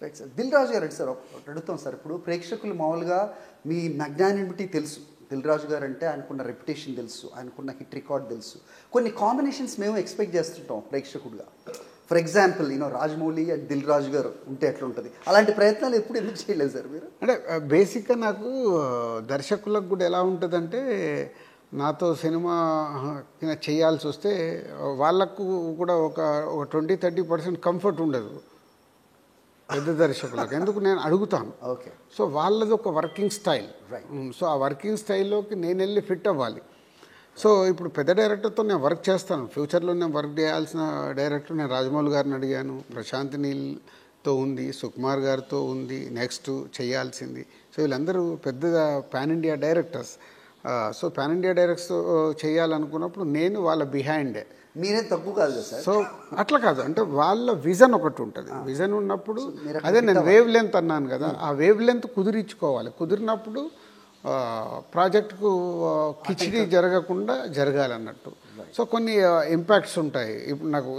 Right sir. Dil Raju గారు sir ఒకటి అడుగుతాం సార్. ఇప్పుడు ప్రేక్షకులు మామూలుగా మీ మ్యాగ్నానిమిటీ తెలుసు, దిల్ రాజు గారు అంటే ఆయనకున్న రెప్యుటేషన్ తెలుసు, ఆయనకున్న హిట్ రికార్డ్ తెలుసు. కొన్ని కాంబినేషన్స్ మేము ఎక్స్పెక్ట్ చేస్తుంటాం ప్రేక్షకుడుగా. For example Rajamouli and Dil Raju గారు ఉంటే ఎట్లా ఉంటుంది, అలాంటి ప్రయత్నాలు ఎప్పుడు ఎందుకు చేయలేదు సార్ మీరు? అంటే బేసిక్గా నాకు దర్శకులకు కూడా ఎలా ఉంటుందంటే, నాతో సినిమా చేయాల్సి వస్తే వాళ్ళకు కూడా ఒక 20-30% కంఫర్ట్ ఉండదు పెద్ద దర్శకులకు. ఎందుకు నేను అడుగుతాను. ఓకే. సో వాళ్ళది ఒక వర్కింగ్ స్టైల్. సో ఆ వర్కింగ్ స్టైల్లోకి నేను వెళ్ళి ఫిట్ అవ్వాలి. సో ఇప్పుడు పెద్ద డైరెక్టర్తో నేను వర్క్ చేస్తాను. ఫ్యూచర్లో నేను వర్క్ చేయాల్సిన డైరెక్టర్ నేను రాజమౌళి గారిని అడిగాను, ప్రశాంత్ నీల్తో ఉంది, సుకుమార్ గారితో ఉంది, నెక్స్ట్ చేయాల్సింది. సో వీళ్ళందరూ పెద్ద pan India directors. So pan India directors చేయాలనుకున్నప్పుడు నేను వాళ్ళ బిహైండే. మీరే తక్కువ కాదు కదా సార్. సో అట్లా కాదు, అంటే వాళ్ళ విజన్ ఒకటి ఉంటుంది. విజన్ ఉన్నప్పుడు అదే నేను వేవ్ లెంత్ అన్నాను కదా, ఆ వేవ్ లెంత్ కుదిరించుకోవాలి. కుదిరినప్పుడు ప్రాజెక్టుకు కిచిడి జరగకుండా జరగాలన్నట్టు. సో కొన్ని ఇంపాక్ట్స్ ఉంటాయి.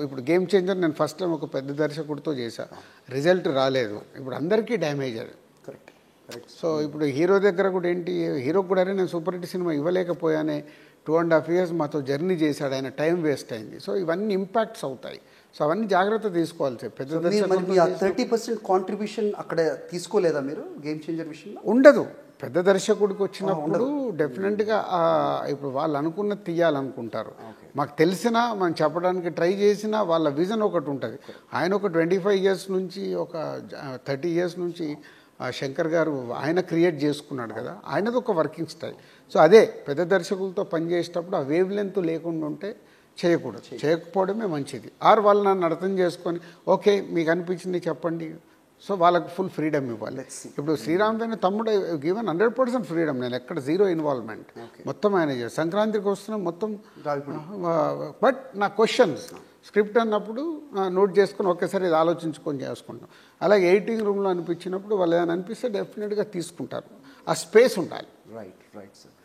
ఇప్పుడు గేమ్ చేంజర్ నేను ఫస్ట్ టైం ఒక పెద్ద దర్శకుడితో చేశాను, రిజల్ట్ రాలేదు. ఇప్పుడు అందరికీ డ్యామేజ్ అది. కరెక్ట్. సో ఇప్పుడు హీరో దగ్గర కూడా ఏంటి, హీరోకి కూడా నేను సూపర్ హిట్ సినిమా ఇవ్వలేకపోయానే, 2.5 years మాతో జర్నీ చేశాడు, ఆయన టైం వేస్ట్ అయింది. సో ఇవన్నీ ఇంపాక్ట్స్ అవుతాయి. సో అవన్నీ జాగ్రత్త తీసుకోవాలి సార్. పెద్ద 30% కాంట్రిబ్యూషన్ అక్కడ తీసుకోలేదా మీరు గేమ్ చేంజర్ విషయంలో? ఉండదు. పెద్ద దర్శకుడికి వచ్చినప్పుడు డెఫినెట్గా ఇప్పుడు వాళ్ళు అనుకున్నది తీయాలనుకుంటారు. మాకు తెలిసినా మనం చెప్పడానికి ట్రై చేసినా వాళ్ళ విజన్ ఒకటి ఉంటుంది. ఆయన ఒక 25 years నుంచి, ఒక 30 years నుంచి శంకర్ గారు ఆయన క్రియేట్ చేసుకున్నాడు కదా, ఆయనది ఒక వర్కింగ్ స్టైల్. సో అదే పెద్ద దర్శకులతో పనిచేసేటప్పుడు ఆ వేవ్ లెంత్ లేకుండా ఉంటే చేయకూడదు, చేయకపోవడమే మంచిది. ఆర్ వాళ్ళు నన్ను అర్థం చేసుకొని ఓకే మీకు అనిపించింది చెప్పండి. సో వాళ్ళకి ఫుల్ ఫ్రీడమ్ ఇవ్వాలి. ఇప్పుడు శ్రీరామ్ పైన తమ్ముడు గివెన్ 100% ఫ్రీడమ్. నేను ఎక్కడ జీరో ఇన్వాల్వ్మెంట్, మొత్తం ఆయన చేయాలి. సంక్రాంతికి వస్తున్నాం మొత్తం. బట్ నా క్వశ్చన్స్ స్క్రిప్ట్ అన్నప్పుడు నోట్ చేసుకుని ఒకేసారి ఇది ఆలోచించుకొని చేసుకుంటాం. అలాగే ఎడిటింగ్ రూమ్లో అనిపించినప్పుడు వాళ్ళు ఏదైనా అనిపిస్తే డెఫినెట్గా తీసుకుంటారు. ఆ స్పేస్ ఉండాలి. Right sir.